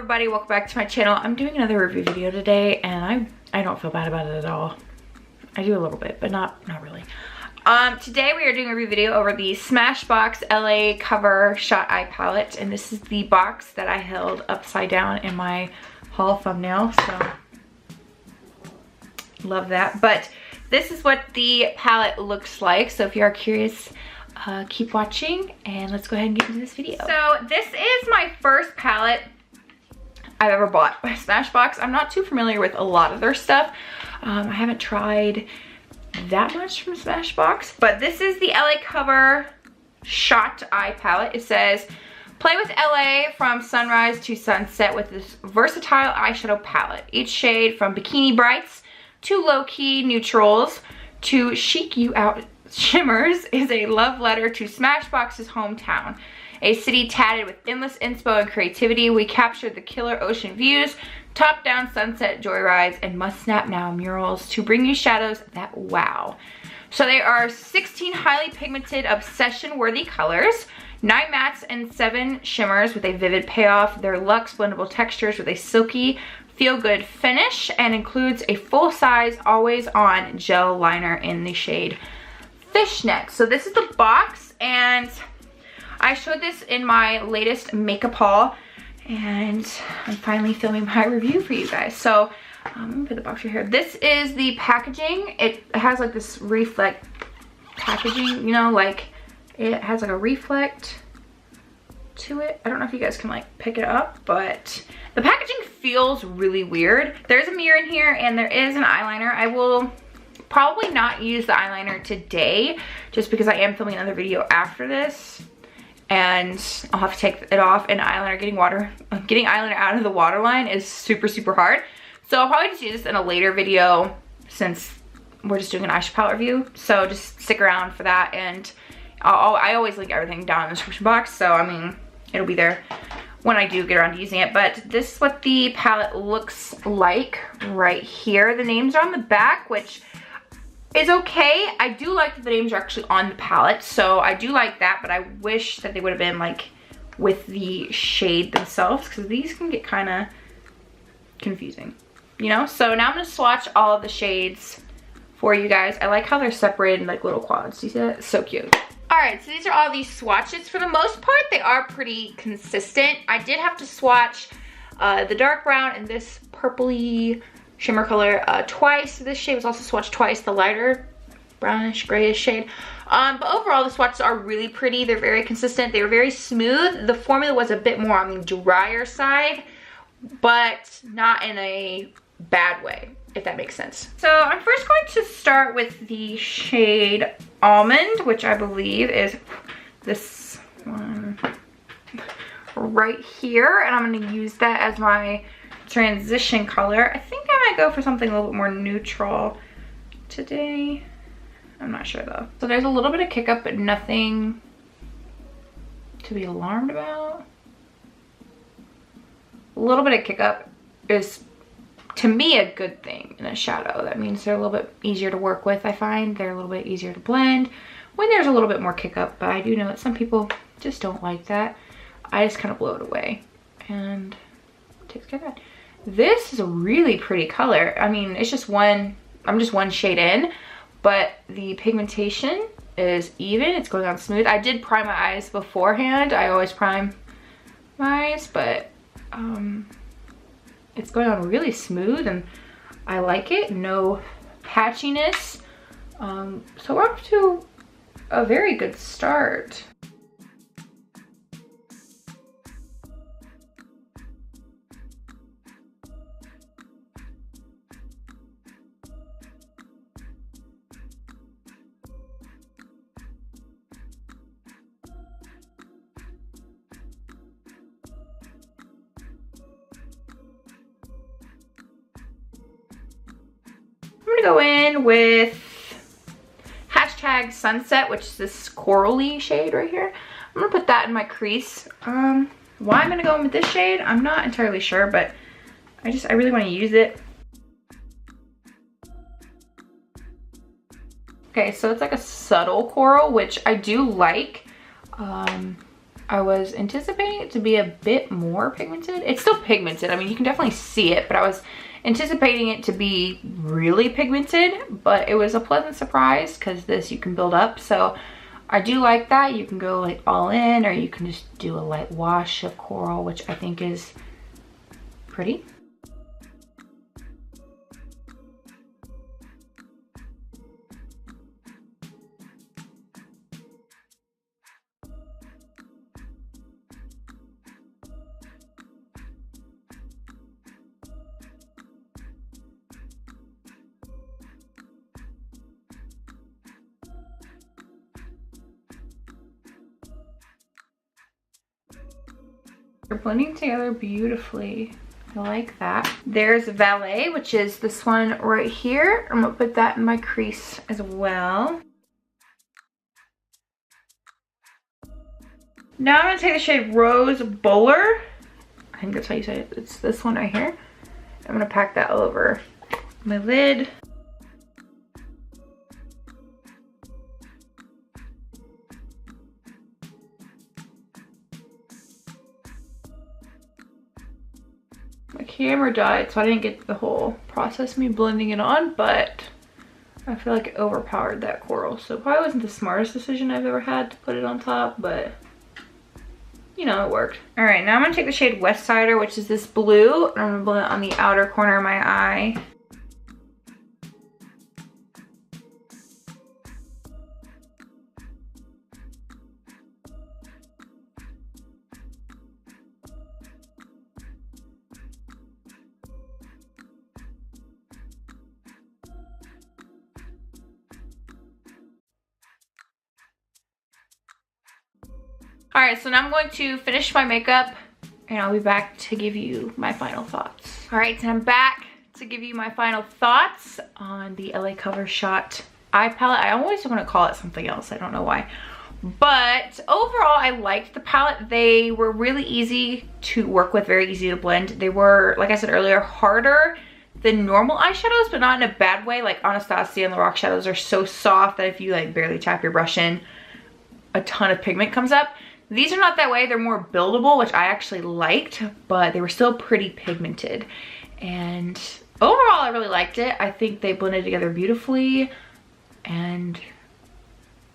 everybody, welcome back to my channel. I'm doing another review video today and I don't feel bad about it at all. I do a little bit, but not really. Today we are doing a review video over the Smashbox LA Cover Shot Eye Palette, and this is the box that I held upside down in my haul thumbnail, so love that. But this is what the palette looks like, so if you are curious, keep watching and let's go ahead and get into this video. So this is my first palette I've ever bought by Smashbox. I'm not too familiar with a lot of their stuff. I haven't tried that much from Smashbox, but this is the LA Cover Shot Eye Palette. It says, play with LA from sunrise to sunset with this versatile eyeshadow palette. Each shade from bikini brights to low-key neutrals to chic you out shimmers is a love letter to Smashbox's hometown. A city tatted with endless inspo and creativity, we captured the killer ocean views, top-down sunset joyrides, and must-snap now murals to bring you shadows that wow. So they are 16 highly pigmented, obsession-worthy colors, 9 mattes and 7 shimmers with a vivid payoff. They're luxe blendable textures with a silky, feel-good finish, and includes a full-size, always-on gel liner in the shade Fishnet. So this is the box, and I showed this in my latest makeup haul, and I'm finally filming my review for you guys. So let me put the box right here. This is the packaging. It has like this reflect packaging, you know, like it has like a reflect to it. I don't know if you guys can like pick it up, but the packaging feels really weird. There's a mirror in here and there is an eyeliner. I will probably not use the eyeliner today just because I am filming another video after this and I'll have to take it off, and getting eyeliner out of the waterline is super hard. So I'll probably just do this in a later video since we're just doing an eyeshadow palette review. So just stick around for that, and I always link everything down in the description box, so I mean it'll be there when I do get around to using it. But this is what the palette looks like right here. The names are on the back, which is okay. I do like that the names are actually on the palette, so I do like that, but I wish that they would have been like with the shade themselves, because these can get kind of confusing, you know? So now I'm gonna swatch all of the shades for you guys. I like how they're separated in like little quads. You see that? It's so cute. All right, so these are all these swatches. For the most part, they are pretty consistent. I did have to swatch the dark brown and this purpley shimmer color twice. This shade was also swatched twice, the lighter brownish grayish shade. But overall the swatches are really pretty. They're very consistent. They were very smooth. The formula was a bit more on the drier side, but not in a bad way, if that makes sense. So I'm first going to start with the shade Almond, which I believe is this one right here, and I'm going to use that as my transition color. I think I might go for something a little bit more neutral today. I'm not sure though. So there's a little bit of kick up, but nothing to be alarmed about. A little bit of kick up is, to me, a good thing in a shadow. That means they're a little bit easier to work with. I find they're a little bit easier to blend when there's a little bit more kick up, but I do know that some people just don't like that. I just kind of blow it away and it takes care of that. This is a really pretty color. I mean, it's just I'm just one shade in, but the pigmentation is even. It's going on smooth. I did prime my eyes beforehand. I always prime my eyes, but it's going on really smooth and I like it. No patchiness. So we're off to a very good start. I'm gonna go in with hashtag Sunset, which is this corally shade right here. I'm gonna put that in my crease. Why I'm gonna go in with this shade, I'm not entirely sure, but I really want to use it. Okay, so it's like a subtle coral, which I do like. I was anticipating it to be a bit more pigmented. It's still pigmented. I mean, you can definitely see it, but I was anticipating it to be really pigmented, but it was a pleasant surprise because this you can build up. So I do like that. You can go like all in, or you can just do a light wash of coral, which I think is pretty. They're blending together beautifully. I like that. There's Valet, which is this one right here. I'm gonna put that in my crease as well. Now I'm gonna take the shade Rose Bowler. I think that's how you say it. It's this one right here. I'm gonna pack that all over my lid. My camera died, so I didn't get the whole process me blending it on, but I feel like it overpowered that coral. So it probably wasn't the smartest decision I've ever had to put it on top, but you know, it worked. All right, now I'm gonna take the shade West Sider, which is this blue, and I'm gonna blend it on the outer corner of my eye. All right, so now I'm going to finish my makeup and I'll be back to give you my final thoughts. All right, so I'm back to give you my final thoughts on the LA Cover Shot eye palette. I always want to call it something else, I don't know why. But overall, I liked the palette. They were really easy to work with, very easy to blend. They were, like I said earlier, harder than normal eyeshadows, but not in a bad way. Like Anastasia and the Rock shadows are so soft that if you like barely tap your brush in, a ton of pigment comes up. These are not that way. They're more buildable, which I actually liked, but they were still pretty pigmented. And overall, I really liked it. I think they blended together beautifully, and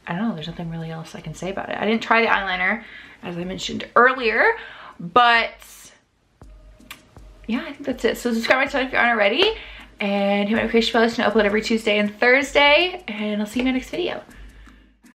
I don't know, there's nothing really else I can say about it. I didn't try the eyeliner, as I mentioned earlier, but yeah, I think that's it. So subscribe to my channel if you aren't already, and hit my notification bell to upload every Tuesday and Thursday, and I'll see you in my next video.